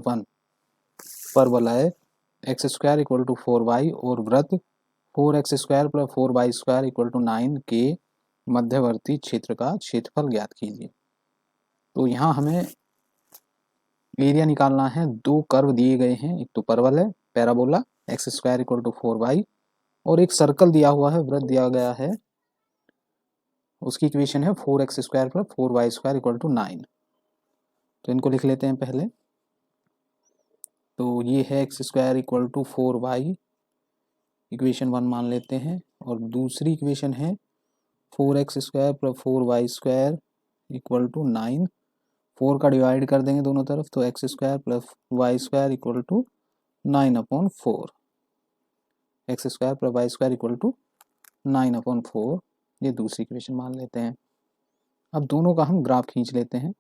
1 परवलय x square equal to 4y और वृत्त 4x square plus 4y square equal to 9 के मध्यवर्ती क्षेत्र का क्षेत्रफल ज्ञात कीजिए। तो यहाँ हमें एरिया निकालना है। दो कर्व दिए गए हैं, एक तो परवल है parabola x square equal to 4y और एक सर्कल दिया हुआ है, वृत्त दिया गया है, उसकी इक्वेशन है 4x square plus 4y square equal to 9। तो इनको लिख लेते हैं पहले। तो ये है x square equal to 4y, equation 1 मान लेते हैं, और दूसरी इक्वेशन है 4x square plus 4y square equal to 9। 4 का डिवाइड कर देंगे दोनों तरफ तो x square plus y square equal to 9/4। X square plus y square equal to 9/4, ये दूसरी इक्वेशन मान लेते हैं। अब दोनों का हम ग्राफ खींच लेते हैं।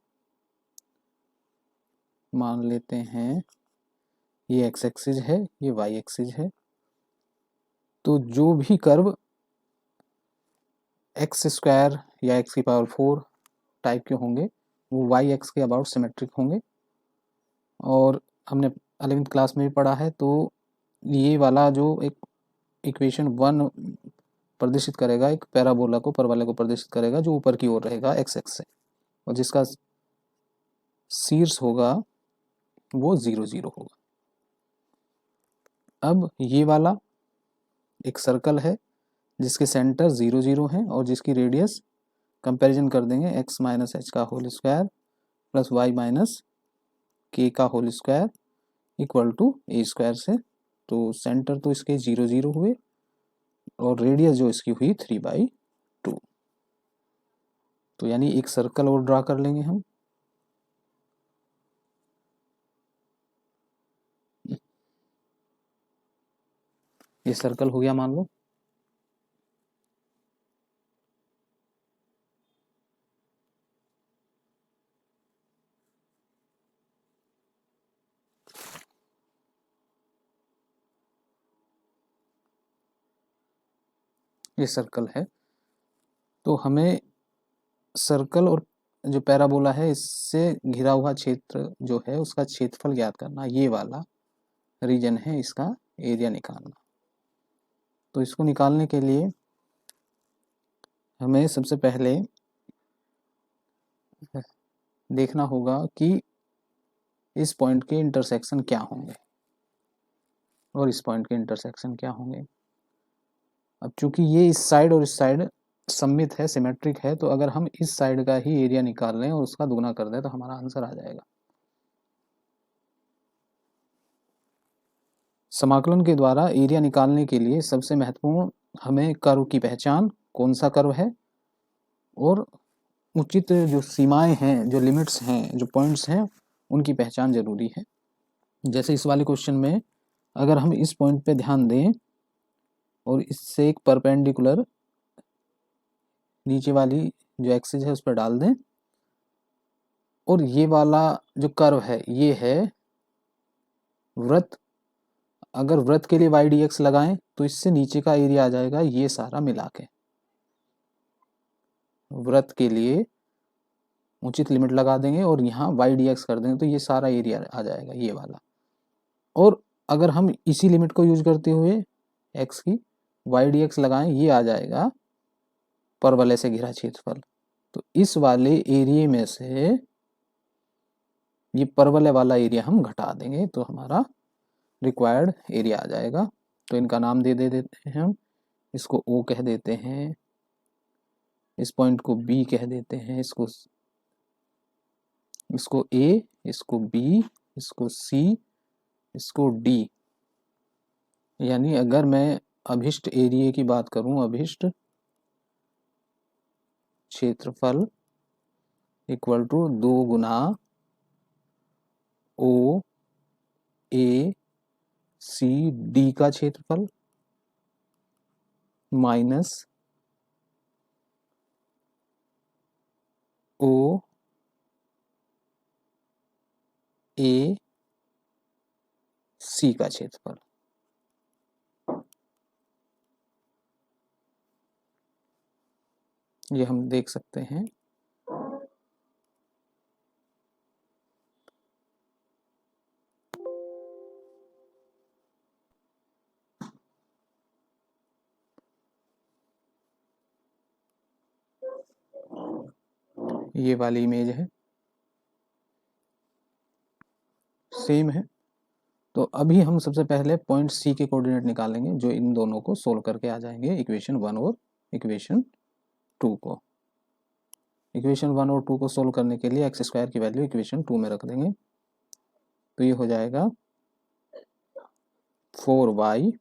मान लेते हैं ये एक्स एक्सिस है, ये वाई एक्सिस है। तो जो भी कर्व एक्स स्क्वायर या एक्स की पावर 4 टाइप के होंगे वो वाई एक्स के अबाउट सिमेट्रिक होंगे। और हमने 11th क्लास में भी पढ़ा है। तो ये वाला जो एक इक्वेशन 1 प्रदर्शित करेगा, एक पैराबोला को, परवलय को प्रदर्शित करेगा जो ऊपर की ओर रहेगा एक्स एक्स से, और जिसका शीर्ष होगा वो 0 0 होगा। अब ये वाला एक सर्कल है जिसके सेंटर 0 0 है और जिसकी रेडियस कंपैरिजन कर देंगे x माइनस एच का whole square plus y minus k का whole square equal to a square से। तो सेंटर तो इसके 0 0 हुए और रेडियस जो इसकी हुई 3/2। तो यानी एक सर्कल और ड्रा कर लेंगे हम। ये सर्कल हो गया मान लो। ये सर्कल है। तो हमें सर्कल और जो पैराबोला है इससे घिरा हुआ क्षेत्र जो है उसका क्षेत्रफल ज्ञात करना, ये वाला रीजन है, इसका एरिया निकालना। तो इसको निकालने के लिए हमें सबसे पहले देखना होगा कि इस पॉइंट के इंटरसेक्शन क्या होंगे और इस पॉइंट के इंटरसेक्शन क्या होंगे। अब चूंकि ये इस साइड और इस साइड सममित है, सिमेट्रिक है, तो अगर हम इस साइड का ही एरिया निकाल लें और उसका दुगना कर दें तो हमारा आंसर आ जाएगा। समाकलन के द्वारा एरिया निकालने के लिए सबसे महत्वपूर्ण हमें कर्व की पहचान, कौन सा कर्व है, और उचित जो सीमाएं हैं, जो लिमिट्स हैं, जो पॉइंट्स हैं, उनकी पहचान जरूरी है। जैसे इस वाले क्वेश्चन में अगर हम इस पॉइंट पे ध्यान दें और इससे एक परपेंडिकुलर नीचे वाली जो एक्सिस है उस पर डाल दें, और ये वाला जो कर्व है ये है वृत्त। अगर वृत्त के लिए वाई डी एक्स लगाएं तो इससे नीचे का एरिया आ जाएगा ये सारा मिला के। वृत्त के लिए उचित लिमिट लगा देंगे और यहाँ वाई डी एक्स कर देंगे तो ये सारा एरिया आ जाएगा ये वाला। और अगर हम इसी लिमिट को यूज करते हुए एक्स की वाई डी एक्स लगाएं, ये आ जाएगा परवलय से घिरा क्षेत्रफल। तो इस वाले एरिया में से ये परवलय वाला एरिया हम घटा देंगे तो हमारा रिक्वायर्ड एरिया आ जाएगा। तो इनका नाम दे देते हैं हम। इसको O कह देते हैं, इस पॉइंट को B कह देते हैं, इसको A, इसको B, इसको C, इसको D। यानी अगर मैं अभिष्ट एरिया की बात करूं, अभिष्ट क्षेत्रफल इक्वल टू 2 गुना O A C D का क्षेत्रफल माइनस O A C का क्षेत्रफल। ये हम देख सकते हैं। ये वाली इमेज है, सेम है। तो अभी हम सबसे पहले पॉइंट सी के कोऑर्डिनेट निकालेंगे जो इन दोनों को सोल्व करके आ जाएंगे इक्वेशन 1 और इक्वेशन 2 को। इक्वेशन 1 और 2 को सोल्व करने के लिए एक्स स्क्वायर की वैल्यू इक्वेशन 2 में रख देंगे। तो ये हो जाएगा 4y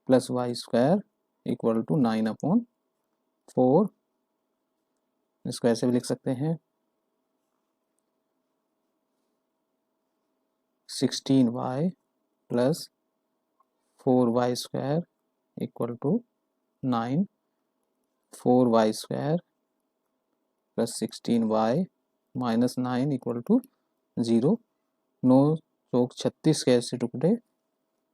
plus y square equal to 9/4। इसको ऐसे भी लिख सकते हैं 16y plus 4y square equal to 9, 4y square plus 16y minus 9 equal to 0। 9 चौक 36 के ऐसे टुकड़े,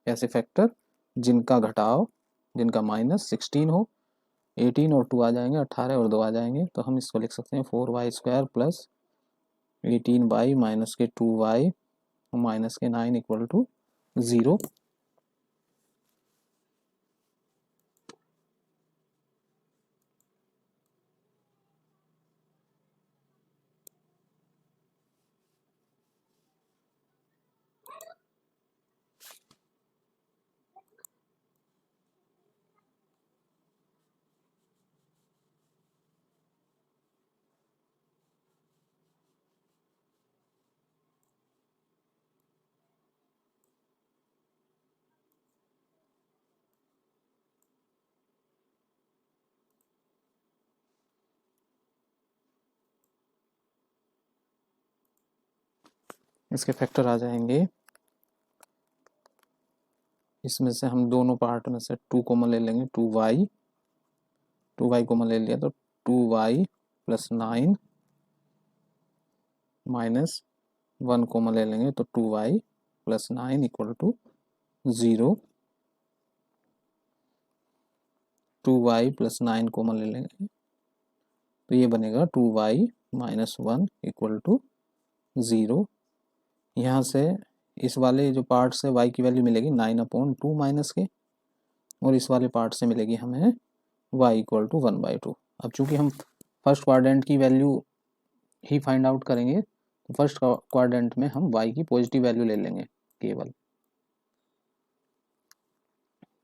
ऐसे फैक्टर जिनका घटाव, जिनका माइनस 16 हो। 18 और 2 आ जाएंगे, 18 और 2 आ जाएंगे। तो हम इसको लिख सकते हैं 4y square plus 18y minus के 2y माइनस के 9 इक्वल टू 0। इसके फैक्टर आ जाएंगे, इसमें से हम दोनों पार्ट में से 2 कॉमन ले लेंगे, 2y कॉमन ले लिया तो 2y प्लस 9 माइनस 1 कॉमन ले लेंगे तो 2y plus 9 equal to 0। 2y plus 9 common ले लेंगे तो ये बनेगा 2y माइनस 1 इक्वल टू 0। यहाँ से इस वाले जो पार्ट से y की वैल्यू मिलेगी 9/2 माइनस के, और इस वाले पार्ट से मिलेगी हमें y इक्वल टू 1/2। अब चूंकि हम फर्स्ट क्वाड्रेंट की वैल्यू ही फाइंड आउट करेंगे तो फर्स्ट क्वाड्रेंट में हम y की पॉजिटिव वैल्यू ले लेंगे केवल।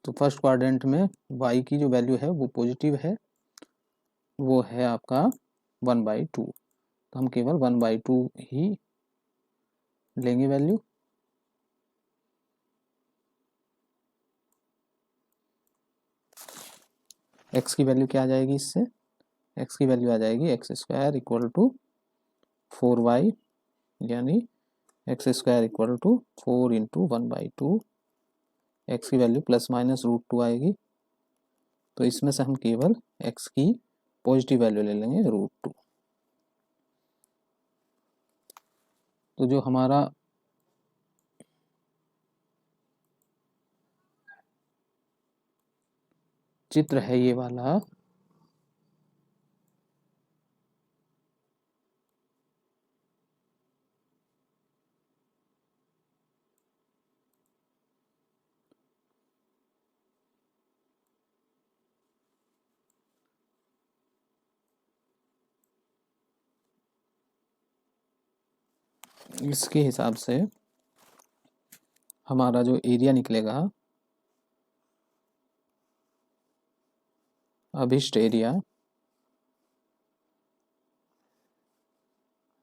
तो फर्स्ट क्वाड्रेंट में y की जो वैल्यू है वो पॉजिटिव है, वो है आपका 1/2। तो हम केवल 1/2 ही लेंगे वैल्यू। x की वैल्यू क्या आ जाएगी इससे, x की वैल्यू आ जाएगी x square equal to 4y, यानी x square equal to 4 into 1/2। एक्स की वैल्यू प्लस माइनस √2 आएगी। तो इसमें से हम केवल x की पॉजिटिव वैल्यू ले लेंगे √2। तो जो हमारा चित्र है ये वाला, इसके हिसाब से हमारा जो एरिया निकलेगा, अभिष्ट एरिया,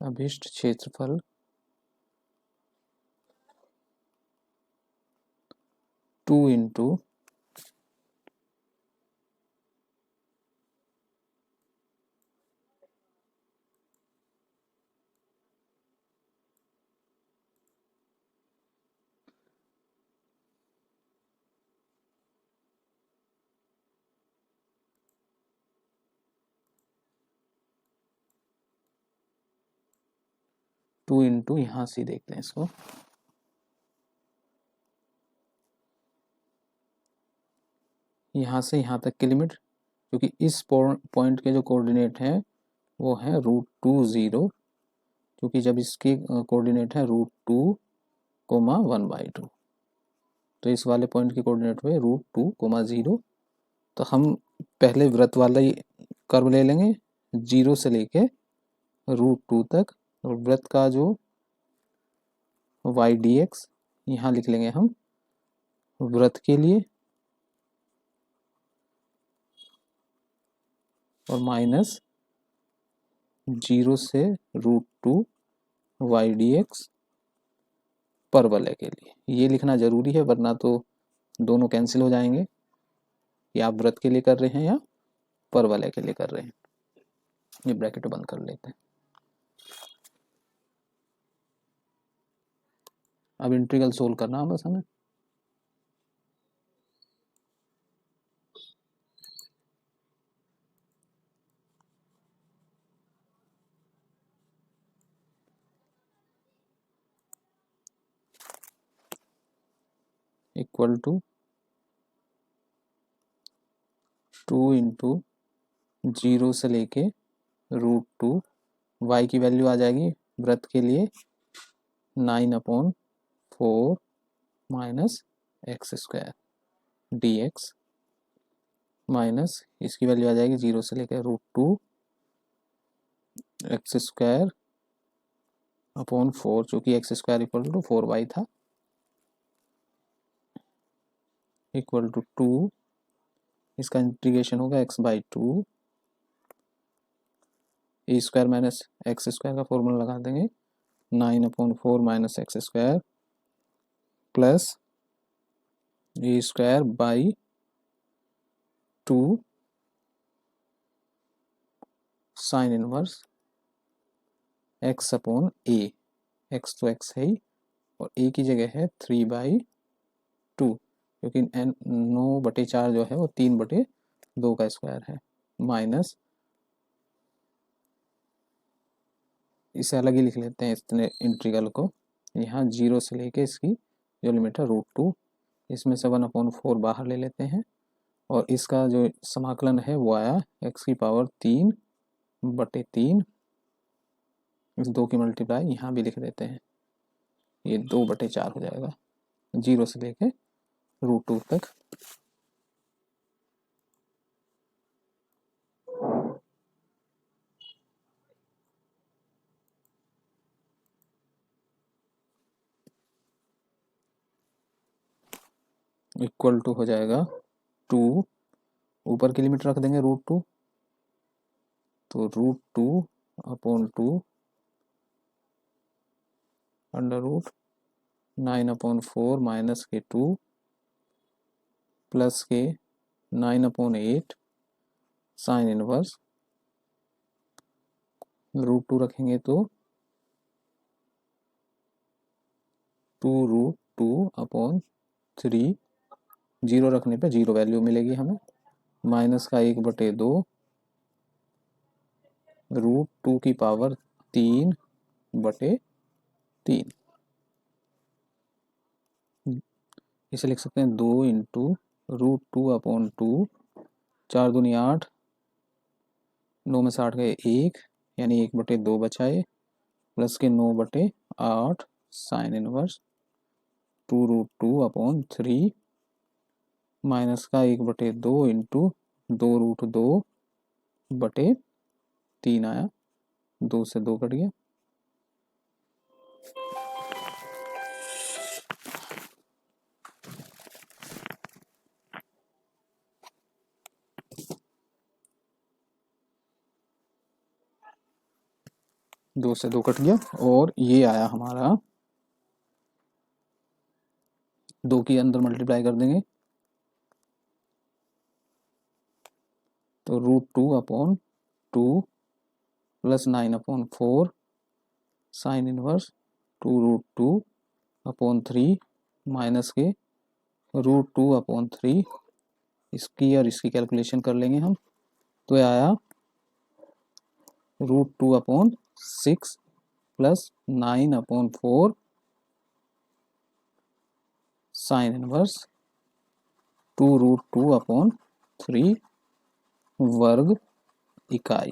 अभिष्ट क्षेत्रफल 2 इंटू यहाँ से देखते हैं इसको, यहाँ से यहाँ तक की लिमिट, क्योंकि इस पॉइंट के जो कोऑर्डिनेट हैं वो है √2 0, क्योंकि जब इसके कोऑर्डिनेट है √2, 1/2, तो इस वाले पॉइंट के कोऑर्डिनेट हुए √2, 0। तो हम पहले वृत्त वाला कर्व ले लेंगे 0 से लेके √2 तक, और वृत्त का जो y dx यहाँ लिख लेंगे हम वृत्त के लिए, और माइनस 0 से √2 y dx परवलय के लिए। ये लिखना जरूरी है, वरना तो दोनों कैंसिल हो जाएंगे, या आप वृत्त के लिए कर रहे हैं या परवलय के लिए कर रहे हैं। ये ब्रैकेट बंद कर लेते हैं। अब इंटीग्रल सोल्व करना है बस हमें। इक्वल टू 2 इंटू 0 से लेके √2, y की वैल्यू आ जाएगी वृत्त के लिए 9/4 माइनस x² dx, माइनस इसकी वैल्यू आ जाएगी 0 से लेकर √2 x² अपॉन 4, चूँकि x² इक्वल टू 4y था, इक्वल टू 2, इसका इंटीग्रेशन होगा x/2, a² माइनस x² का फॉर्मूला लगा देंगे 9/4 minus x² plus a²/2 sine inverse x/a, x तो x है ही, और a की जगह है 3/2, क्योंकि 9/4 जो है वो 3/2 का स्क्वायर है, माइनस इसे अलग ही लिख लेते हैं इतने इंटीग्रल को। यहाँ 0 से लेके इसकी जो लिमिट है √2, इसमें से 1/4 बाहर ले लेते हैं, और इसका जो समाकलन है वो आया x⁻³ इस 2 की मल्टीप्लाई यहाँ भी लिख देते हैं, ये 2/4 हो जाएगा 0 से लेके √2 तक। इक्वल टू हो जाएगा 2, ऊपर की लिमिट रख देंगे √2, तो √2/2 अंडर रूट 9/4 माइनस के 2 प्लस के 9/8 साइन इनवर्स, √2 रखेंगे तो 2√2/3, 0 रखने पे 0 वैल्यू मिलेगी हमें, माइनस का 1/2 √2 की पावर 3/3, इसे लिख सकते हैं 2 इंटू √2/2, 4 दूनी 8, 9 में से 8 गए 1, यानी 1/2 बचाए, प्लस के 9/8 साइन इनवर्स 2√2/3, माइनस का 1/2 इंटू 2√2/3 आया, 2 से 2 कट गया, दो से 2 कट गया, और ये आया हमारा 2 के अंदर मल्टीप्लाई कर देंगे तो √2/2 प्लस 9/4 साइन इनवर्स 2√2/3 माइनस के √2/3, इसकी और इसकी कैलकुलेशन कर लेंगे हम, तो ये आया √2/6 प्लस 9/4 साइन इनवर्स 2√2/3 वर्ग इकाई।